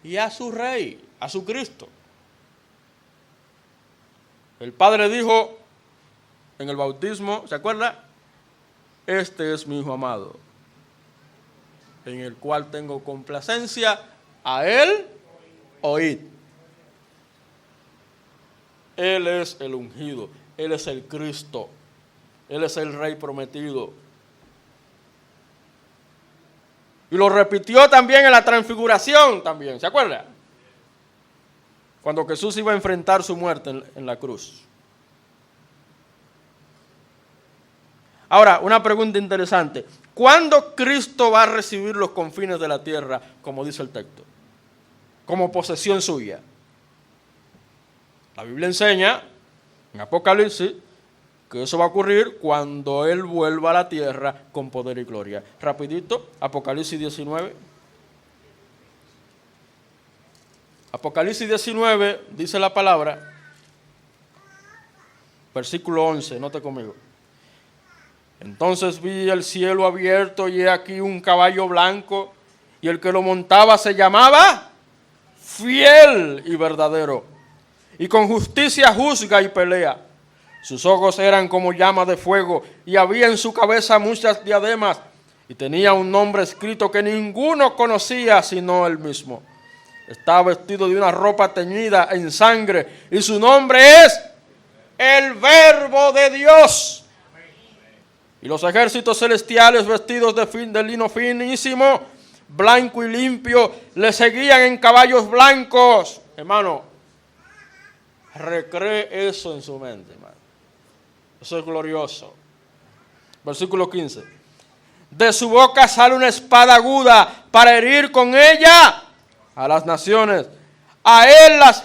y a su Rey, a su Cristo. El Padre dijo en el bautismo, ¿se acuerda? Este es mi Hijo amado, en el cual tengo complacencia, a Él oíd. Él es el ungido, Él es el Cristo, Él es el Rey prometido. Y lo repitió también en la transfiguración también, ¿se acuerda? Cuando Jesús iba a enfrentar su muerte en la cruz. Ahora, una pregunta interesante. ¿Cuándo Cristo va a recibir los confines de la tierra, como dice el texto? Como posesión suya. La Biblia enseña, en Apocalipsis, que eso va a ocurrir cuando Él vuelva a la tierra con poder y gloria. Rapidito, Apocalipsis 19. Apocalipsis 19, dice la palabra, versículo 11, note conmigo. Entonces vi el cielo abierto y he aquí un caballo blanco, y el que lo montaba se llamaba Fiel y Verdadero, y con justicia juzga y pelea. Sus ojos eran como llamas de fuego, y había en su cabeza muchas diademas, y tenía un nombre escrito que ninguno conocía sino él mismo. Estaba vestido de una ropa teñida en sangre, y su nombre es el Verbo de Dios. Y los ejércitos celestiales, vestidos de lino finísimo, blanco y limpio, le seguían en caballos blancos. Hermano, recree eso en su mente, hermano. Eso es glorioso. Versículo 15. De su boca sale una espada aguda para herir con ella a las naciones. Y él las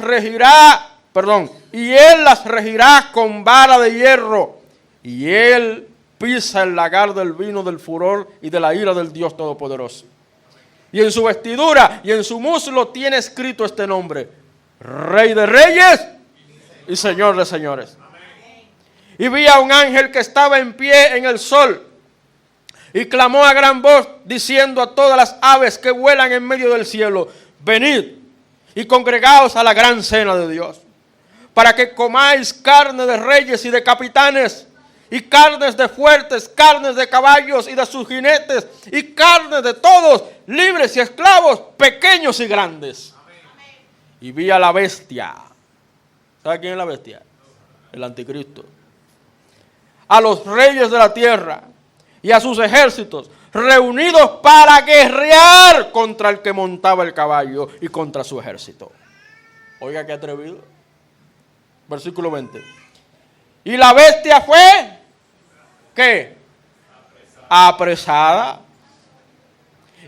regirá con vara de hierro. Y él pisa el lagar del vino del furor y de la ira del Dios Todopoderoso. Y en su vestidura y en su muslo tiene escrito este nombre: Rey de Reyes y Señor de Señores. Y vi a un ángel que estaba en pie en el sol y clamó a gran voz diciendo a todas las aves que vuelan en medio del cielo: venid y congregaos a la gran cena de Dios, para que comáis carne de reyes y de capitanes, y carnes de fuertes, carnes de caballos y de sus jinetes, y carnes de todos, libres y esclavos, pequeños y grandes. Amén. Y vi a la bestia. ¿Sabe quién es la bestia? El anticristo. A los reyes de la tierra y a sus ejércitos, reunidos para guerrear contra el que montaba el caballo y contra su ejército. Oiga qué atrevido. Versículo 20. Y la bestia fue, ¿qué? Apresada.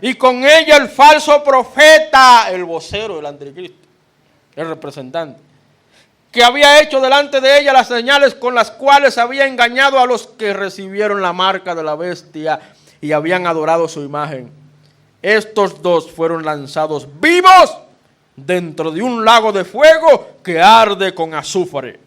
Y con ella el falso profeta, el vocero del anticristo, el representante, que había hecho delante de ella las señales con las cuales había engañado a los que recibieron la marca de la bestia y habían adorado su imagen. Estos dos fueron lanzados vivos dentro de un lago de fuego que arde con azufre.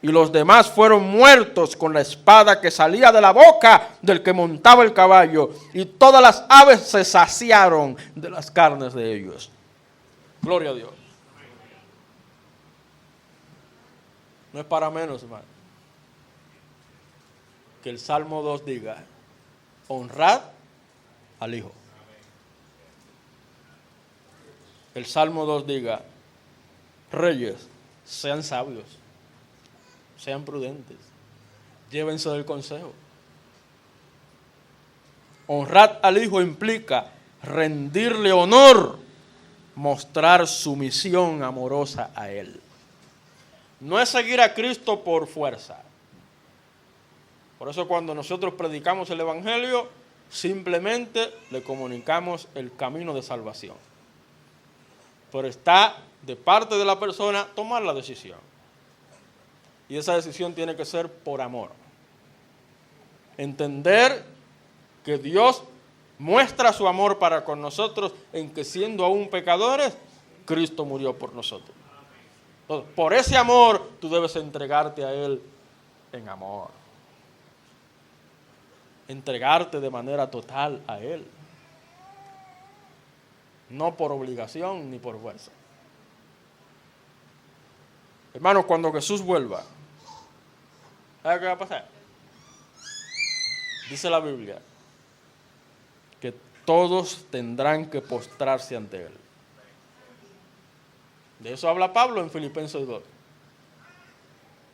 Y los demás fueron muertos con la espada que salía de la boca del que montaba el caballo. Y todas las aves se saciaron de las carnes de ellos. Gloria a Dios. No es para menos, hermano, que el Salmo 2 diga: honrad al Hijo. El Salmo 2 diga: reyes, sean sabios, sean prudentes, llévense del consejo. Honrad al Hijo implica rendirle honor, mostrar sumisión amorosa a Él. no es seguir a Cristo por fuerza. Por eso cuando nosotros predicamos el Evangelio, simplemente le comunicamos el camino de salvación. Pero está de parte de la persona tomar la decisión. Y esa decisión tiene que ser por amor. Entender que Dios muestra su amor para con nosotros en que siendo aún pecadores, Cristo murió por nosotros. Entonces, por ese amor tú debes entregarte a Él en amor. Entregarte de manera total a Él. No por obligación ni por fuerza. Hermanos, cuando Jesús vuelva, ¿sabe qué va a pasar? Dice la Biblia que todos tendrán que postrarse ante Él. De eso habla Pablo en Filipenses 2.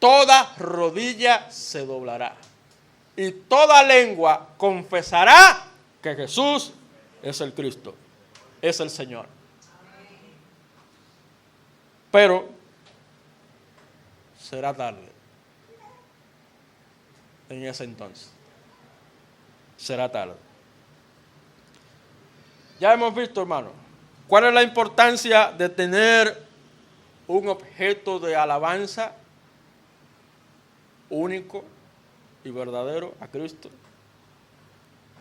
Toda rodilla se doblará y toda lengua confesará que Jesús es el Cristo, es el Señor. Pero será tarde en ese entonces. Será tarde. Ya hemos visto, hermano, cuál es la importancia de tener un objeto de alabanza único y verdadero a Cristo.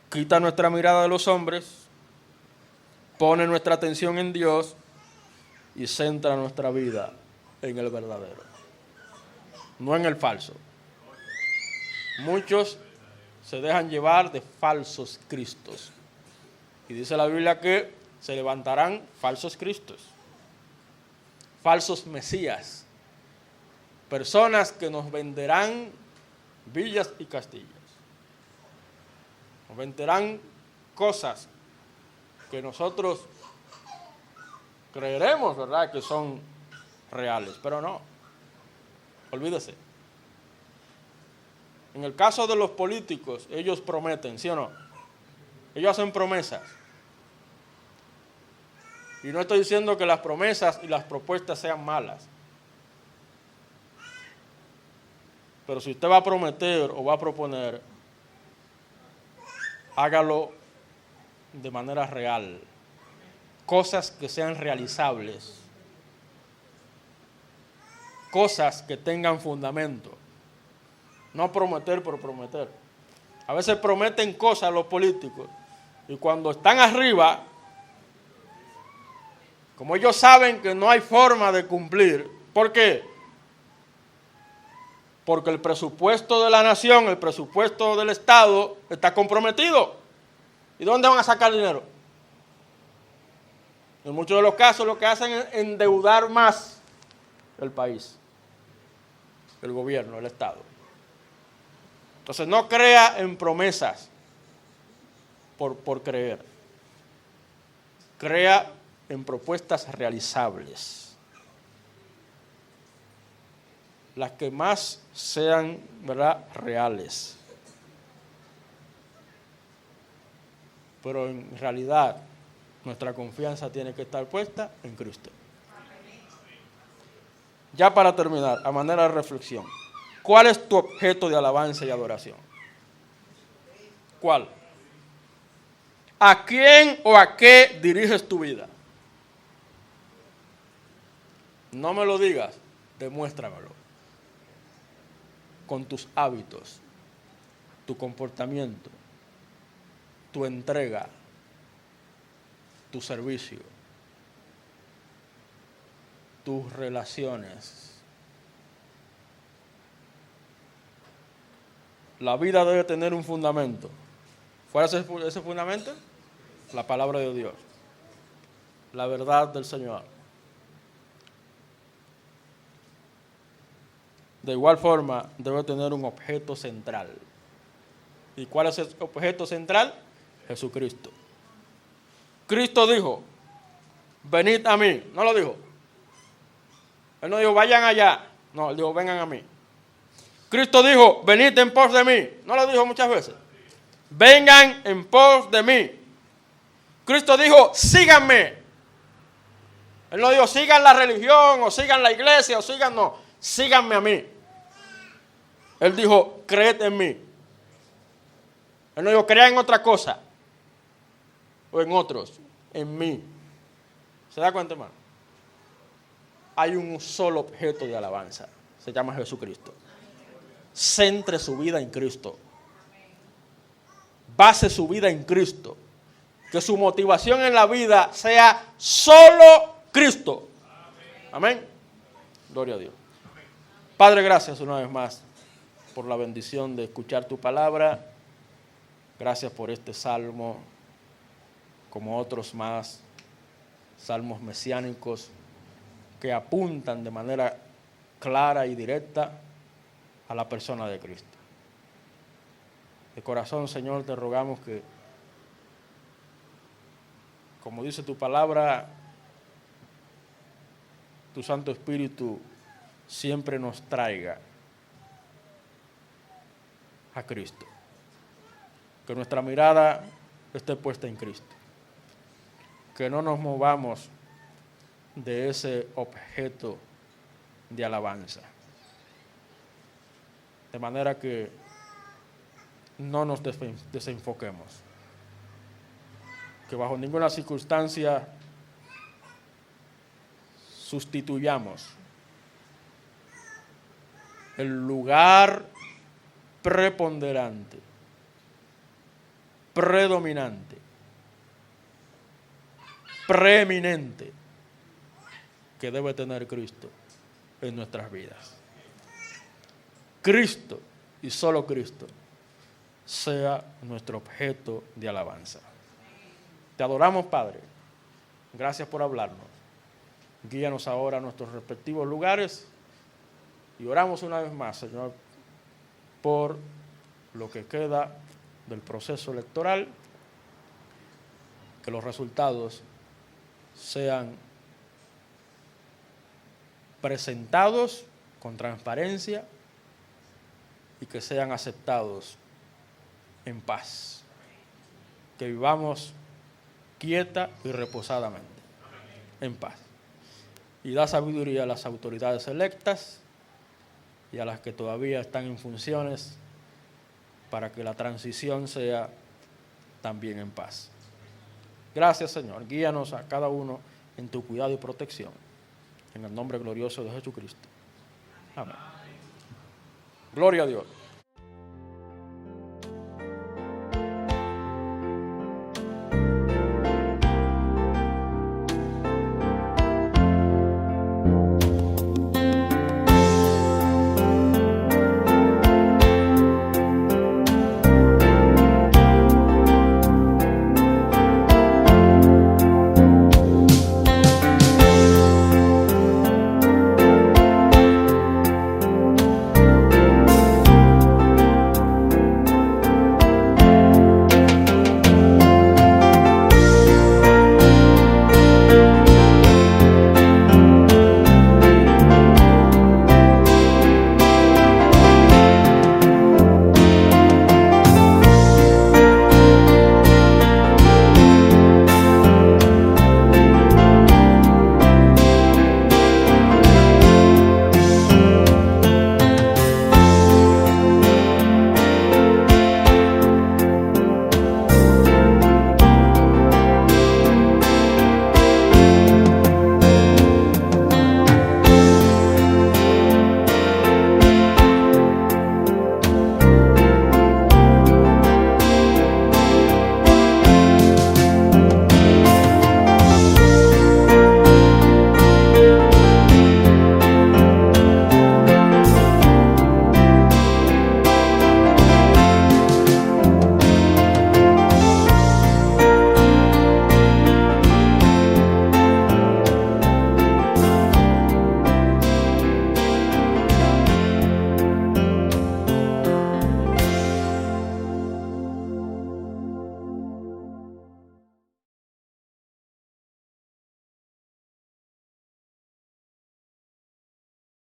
Quita nuestra mirada de los hombres, pone nuestra atención en Dios y centra nuestra vida en el verdadero, no en el falso. Muchos se dejan llevar de falsos cristos. Y dice la Biblia que se levantarán falsos cristos, falsos mesías, personas que nos venderán villas y castillos. Nos venderán cosas que nosotros creeremos, ¿verdad?, que son reales, pero no. Olvídese. En el caso de los políticos, ellos prometen, ¿sí o no? Ellos hacen promesas. Y no estoy diciendo que las promesas y las propuestas sean malas. Pero si usted va a prometer o va a proponer, hágalo de manera real. Cosas que sean realizables. Cosas que tengan fundamento. No prometer por prometer. A veces prometen cosas los políticos y cuando están arriba, como ellos saben que no hay forma de cumplir, ¿por qué? Porque el presupuesto de la nación, el presupuesto del Estado está comprometido. ¿Y dónde van a sacar dinero? En muchos de los casos lo que hacen es endeudar más el país, el gobierno, el Estado. Entonces no crea en promesas por creer. Crea en propuestas realizables. Las que más sean, ¿verdad?, reales. Pero en realidad nuestra confianza tiene que estar puesta en Cristo. Ya para terminar, a manera de reflexión, ¿cuál es tu objeto de alabanza y adoración? ¿Cuál? ¿A quién o a qué diriges tu vida? No me lo digas, demuéstramelo. Con tus hábitos, tu comportamiento, tu entrega, tu servicio, tus relaciones. La vida debe tener un fundamento. ¿Cuál es ese fundamento? La palabra de Dios, la verdad del Señor. De igual forma, debe tener un objeto central. ¿Y cuál es el objeto central? Jesucristo. Cristo dijo, venid a mí. No lo dijo. Él no dijo, vayan allá. No, él dijo, vengan a mí. Cristo dijo, venid en pos de mí. No lo dijo muchas veces. Vengan en pos de mí. Cristo dijo, síganme. Él no dijo, sigan la religión, o sigan la iglesia, o sigan, no. síganme a mí. Él dijo, creed en mí. Él no dijo, crea en otra cosa. O en otros. En mí. ¿Se da cuenta, hermano? Hay un solo objeto de alabanza. Se llama Jesucristo. Centre su vida en Cristo. Base su vida en Cristo. Que su motivación en la vida sea solo Cristo. Amén. Gloria a Dios. Padre, gracias una vez más por la bendición de escuchar tu palabra. Gracias por este salmo, como otros más, salmos mesiánicos que apuntan de manera clara y directa a la persona de Cristo. De corazón, Señor, te rogamos que, como dice tu palabra, tu Santo Espíritu siempre nos traiga a Cristo. Que nuestra mirada esté puesta en Cristo. Que no nos movamos de ese objeto de alabanza. De manera que no nos desenfoquemos. Que bajo ninguna circunstancia sustituyamos el lugar preponderante, predominante, preeminente que debe tener Cristo en nuestras vidas. Cristo y solo Cristo sea nuestro objeto de alabanza. Te adoramos, Padre. Gracias por hablarnos. Guíanos ahora a nuestros respectivos lugares y oramos una vez más, Señor, por lo que queda del proceso electoral, que los resultados sean presentados con transparencia y que sean aceptados en paz. Que vivamos quieta y reposadamente, en paz. Y da sabiduría a las autoridades electas y a las que todavía están en funciones para que la transición sea también en paz. Gracias, Señor. Guíanos a cada uno en tu cuidado y protección. En el nombre glorioso de Jesucristo. Amén. Gloria a Dios.